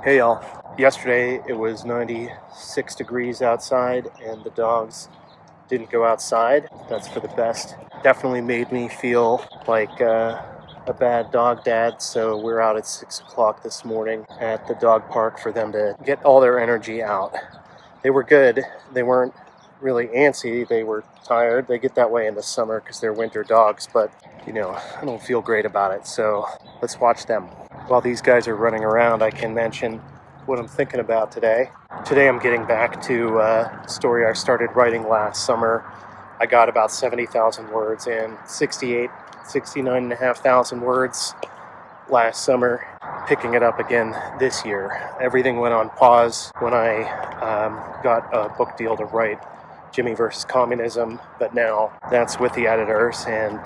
Hey y'all. Yesterday it was 96 degrees outside and the dogs didn't go outside. That's for the best. Definitely made me feel like a bad dog dad, so we're out at 6 o'clock this morning at the dog park for them to get all their energy out. They were good. They weren't really antsy. They were tired. They get that way in the summer because they're winter dogs, but I don't feel great about it, so let's watch them. While these guys are running around, I can mention what I'm thinking about today. Today I'm getting back to a story I started writing last summer. I got about 70,000 words in, 69,500 words last summer, picking it up again this year. Everything went on pause when I got a book deal to write Jimmy versus Communism, but now that's with the editors, and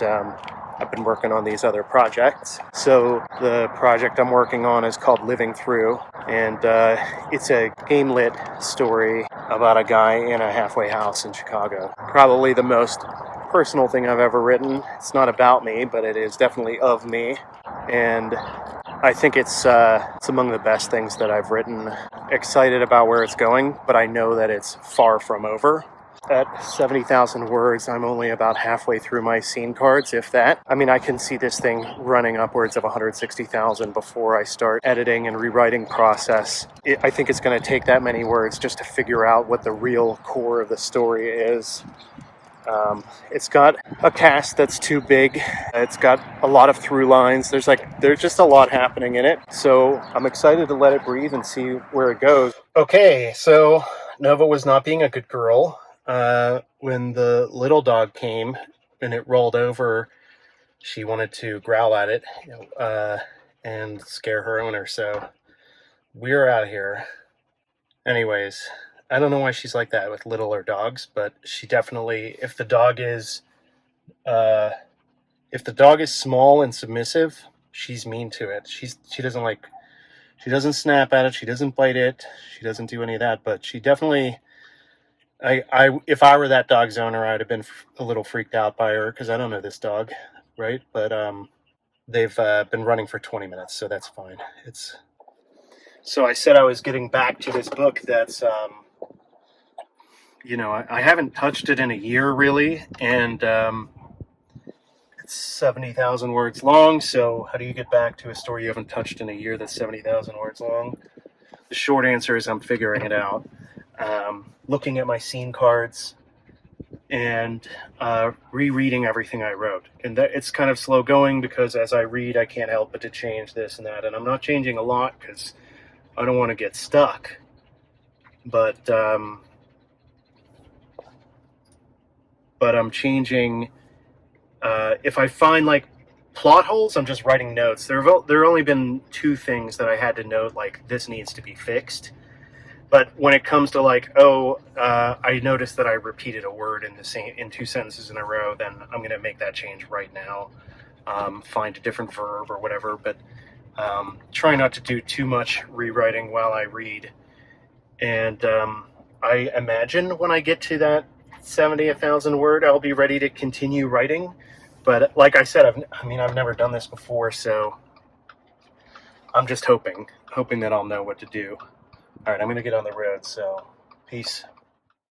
I've been working on these other projects. So the project I'm working on is called Living Through, and it's a game-lit story about a guy in a halfway house in Chicago. Probably the most personal thing I've ever written. It's not about me, but it is definitely of me, and I think it's among the best things that I've written. Excited about where it's going, but I know that it's far from over. At 70,000 words, I'm only about halfway through my scene cards, if that. I mean, I can see this thing running upwards of 160,000 before I start editing and rewriting process. I think it's going to take that many words just to figure out what the real core of the story is. It's got a cast that's too big. It's got a lot of through lines. There's just a lot happening in it. So I'm excited to let it breathe and see where it goes. Okay, so Nova was not being a good girl. When the little dog came and it rolled over, she wanted to growl at it and scare her owner. So we're out of here. Anyways, I don't know why she's like that with littler dogs, but she definitely, if the dog is small and submissive, she's mean to it. She doesn't snap at it, she doesn't bite it, she doesn't do any of that, but she definitely, if I were that dog's owner, I'd have been a little freaked out by her because I don't know this dog, right? But they've been running for 20 minutes, so that's fine. So I said I was getting back to this book that's I haven't touched it in a year really, and it's 70,000 words long. So how do you get back to a story you haven't touched in a year that's 70,000 words long? The short answer is I'm figuring it out. Looking at my scene cards and rereading everything I wrote. And that it's kind of slow going because as I read, I can't help but to change this and that. And I'm not changing a lot because I don't want to get stuck. But I'm changing. If I find like plot holes, I'm just writing notes. There have only been two things that I had to note, like this needs to be fixed. But when it comes to I noticed that I repeated a word in two sentences in a row, then I'm going to make that change right now. Find a different verb or whatever, but try not to do too much rewriting while I read. And I imagine when I get to that 70,000 word, I'll be ready to continue writing. But like I said, I've never done this before, so I'm just hoping that I'll know what to do. All right, I'm going to get on the road, so peace.